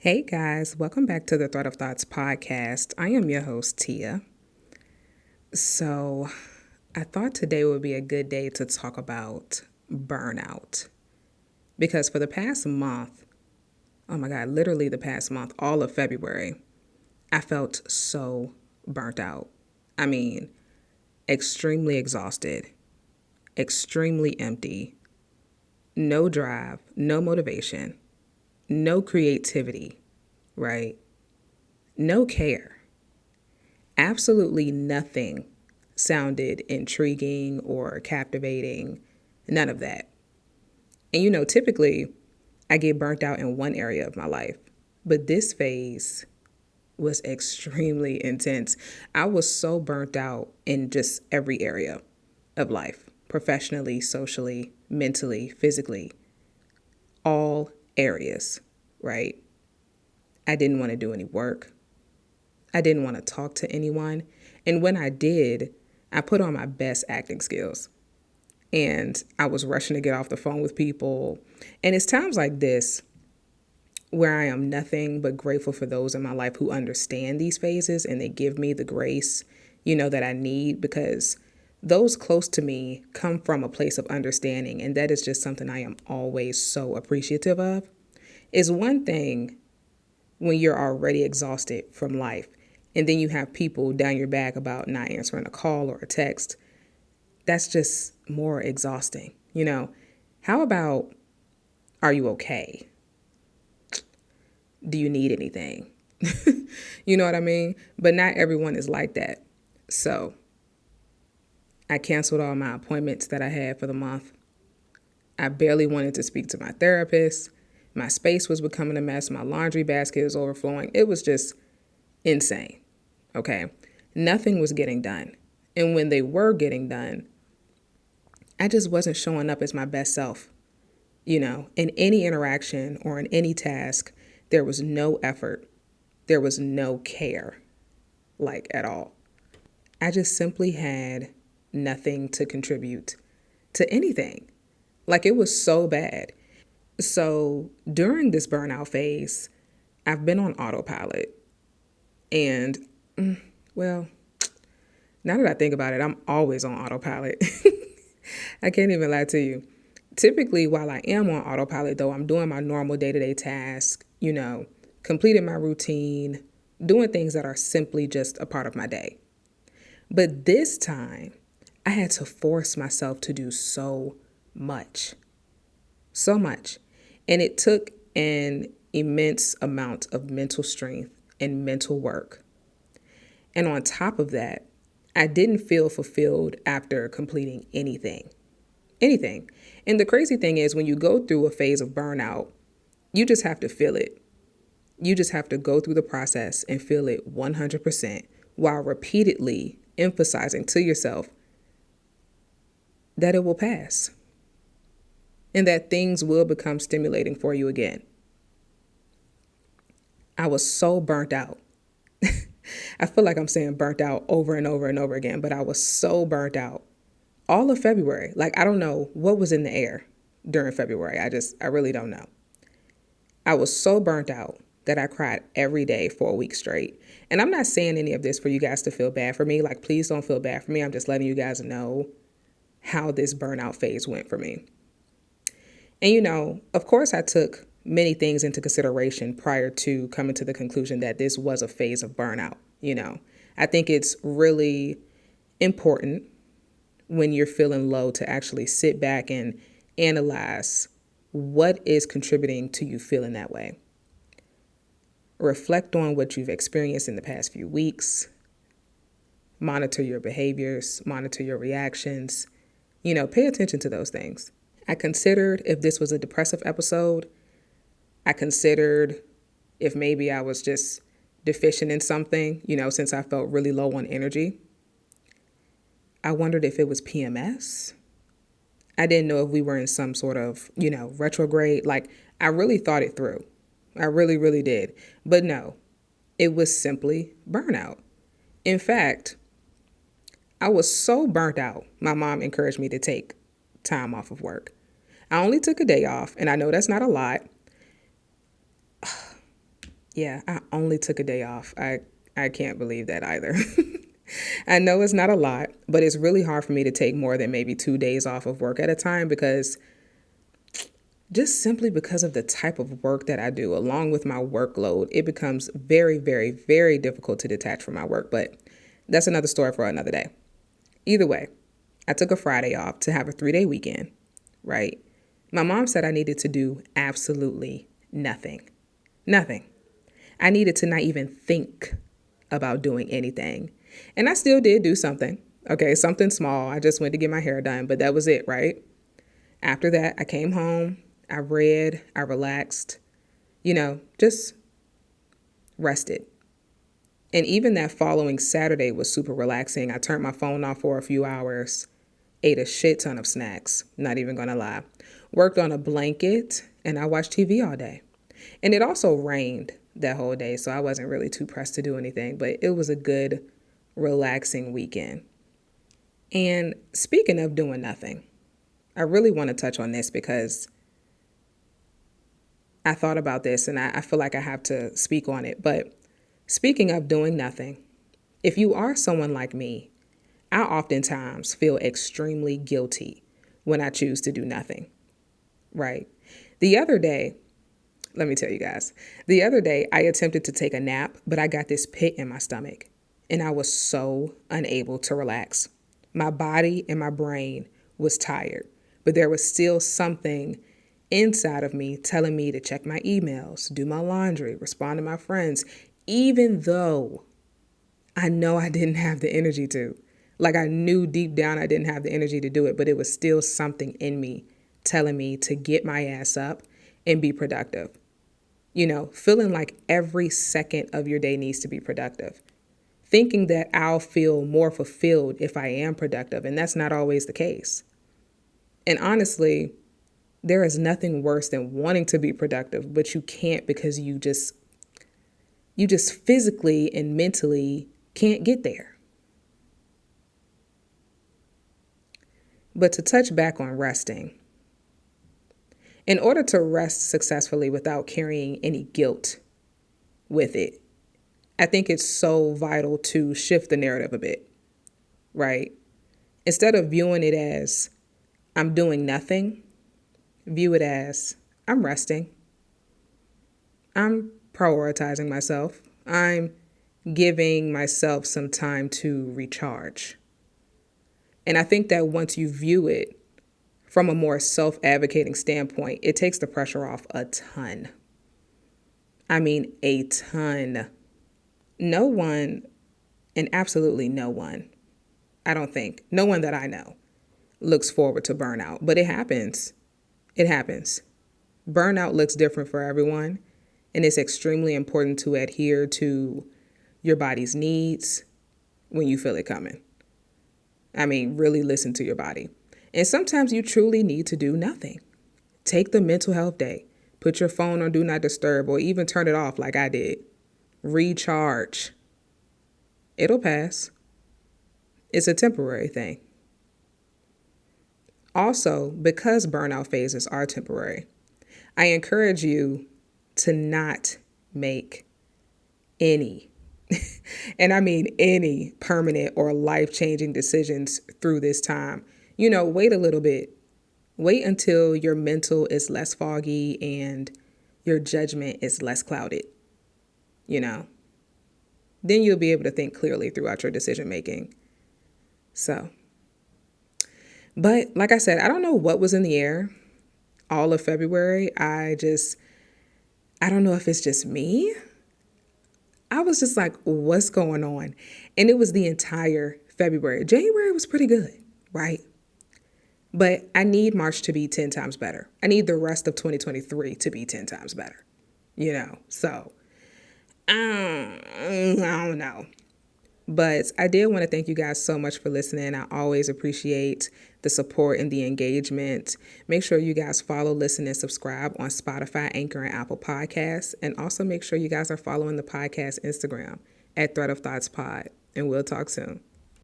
Hey guys, welcome back to the Thread of Thoughts podcast. I am your host, Tia. So, I thought today would be a good day to talk about burnout. Because for the past month, oh my God, literally the past month, all of February, I felt so burnt out. I mean, extremely exhausted, extremely empty, no drive, no motivation, no creativity, right? No care. Absolutely nothing sounded intriguing or captivating. None of that. And typically I get burnt out in one area of my life, but this phase was extremely intense. I was so burnt out in just every area of life, professionally, socially, mentally, physically, all areas, right? I didn't want to do any work. I didn't want to talk to anyone. And when I did, I put on my best acting skills. And I was rushing to get off the phone with people. And it's times like this where I am nothing but grateful for those in my life who understand these phases and they give me the grace, that I need, because those close to me come from a place of understanding. And that is just something I am always so appreciative of. It's one thing when you're already exhausted from life and then you have people down your back about not answering a call or a text. That's just more exhausting. How about, are you okay? Do you need anything? You know what I mean? But not everyone is like that. So I canceled all my appointments that I had for the month. I barely wanted to speak to my therapist. My space was becoming a mess. My laundry basket was overflowing. It was just insane. Okay. Nothing was getting done. And when they were getting done, I just wasn't showing up as my best self. In any interaction or in any task, there was no effort. There was no care, like at all. I just simply had nothing to contribute to anything. Like it was so bad. So during this burnout phase, I've been on autopilot. And, well, now that I think about it, I'm always on autopilot. I can't even lie to you. Typically, while I am on autopilot, though, I'm doing my normal day-to-day tasks, completing my routine, doing things that are simply just a part of my day. But this time, I had to force myself to do so much. So much. And it took an immense amount of mental strength and mental work. And on top of that, I didn't feel fulfilled after completing anything. Anything. And the crazy thing is, when you go through a phase of burnout, you just have to feel it. You just have to go through the process and feel it 100% while repeatedly emphasizing to yourself that it will pass and that things will become stimulating for you again. I was so burnt out. I feel like I'm saying burnt out over and over and over again, but I was so burnt out all of February. Like, I don't know what was in the air during February. I really don't know. I was so burnt out that I cried every day for a week straight. And I'm not saying any of this for you guys to feel bad for me. Like, please don't feel bad for me. I'm just letting you guys know how this burnout phase went for me. And, of course, I took many things into consideration prior to coming to the conclusion that this was a phase of burnout. I think it's really important when you're feeling low to actually sit back and analyze what is contributing to you feeling that way. Reflect on what you've experienced in the past few weeks. Monitor your behaviors, monitor your reactions. Pay attention to those things. I considered if this was a depressive episode. I considered if maybe I was just deficient in something, since I felt really low on energy. I wondered if it was PMS. I didn't know if we were in some sort of, retrograde. Like, I really thought it through. I really, really did. But no, it was simply burnout. In fact, I was so burnt out, my mom encouraged me to take time off of work. I only took a day off, and I know that's not a lot. Yeah, I only took a day off. I can't believe that either. I know it's not a lot, but it's really hard for me to take more than maybe 2 days off of work at a time because just simply because of the type of work that I do, along with my workload, it becomes very, very, very difficult to detach from my work. But that's another story for another day. Either way, I took a Friday off to have a 3-day weekend, right? My mom said I needed to do absolutely nothing. Nothing. I needed to not even think about doing anything. And I still did do something. Okay, something small. I just went to get my hair done, but that was it, right? After that, I came home, I read, I relaxed, just rested. And even that following Saturday was super relaxing. I turned my phone off for a few hours, ate a shit ton of snacks, not even gonna lie. Worked on a blanket, and I watched TV all day. And it also rained that whole day, so I wasn't really too pressed to do anything, but it was a good, relaxing weekend. And speaking of doing nothing, I really want to touch on this because I thought about this and I feel like I have to speak on it. But speaking of doing nothing, if you are someone like me, I oftentimes feel extremely guilty when I choose to do nothing, right? The other day, let me tell you guys, the other day I attempted to take a nap, but I got this pit in my stomach and I was so unable to relax. My body and my brain was tired, but there was still something inside of me telling me to check my emails, do my laundry, respond to my friends, even though I know I didn't have the energy to. Like I knew deep down I didn't have the energy to do it, but it was still something in me telling me to get my ass up and be productive. Feeling like every second of your day needs to be productive. Thinking that I'll feel more fulfilled if I am productive, and that's not always the case. And honestly, there is nothing worse than wanting to be productive, but you can't because you just physically and mentally can't get there. But to touch back on resting, in order to rest successfully without carrying any guilt with it, I think it's so vital to shift the narrative a bit, right? Instead of viewing it as I'm doing nothing, view it as I'm resting. I'm prioritizing myself. I'm giving myself some time to recharge. And I think that once you view it from a more self-advocating standpoint, it takes the pressure off a ton. I mean, a ton. No one, and absolutely no one, I don't think, no one that I know looks forward to burnout, but it happens. It happens. Burnout looks different for everyone, and it's extremely important to adhere to your body's needs when you feel it coming. I mean, really listen to your body. And sometimes you truly need to do nothing. Take the mental health day. Put your phone on Do Not Disturb or even turn it off like I did. Recharge. It'll pass. It's a temporary thing. Also, because burnout phases are temporary, I encourage you to not make any, and I mean any, permanent or life-changing decisions through this time. Wait a little bit. Wait until your mental is less foggy and your judgment is less clouded. Then you'll be able to think clearly throughout your decision making. But like I said, I don't know what was in the air all of February. I don't know if it's just me. I was just like, what's going on? And it was the entire February. January was pretty good, right? But I need March to be 10 times better. I need the rest of 2023 to be 10 times better, So, I don't know. But I did want to thank you guys so much for listening. I always appreciate the support and the engagement. Make sure you guys follow, listen, and subscribe on Spotify, Anchor, and Apple Podcasts. And also make sure you guys are following the podcast Instagram at Thread of Thoughts Pod. And we'll talk soon.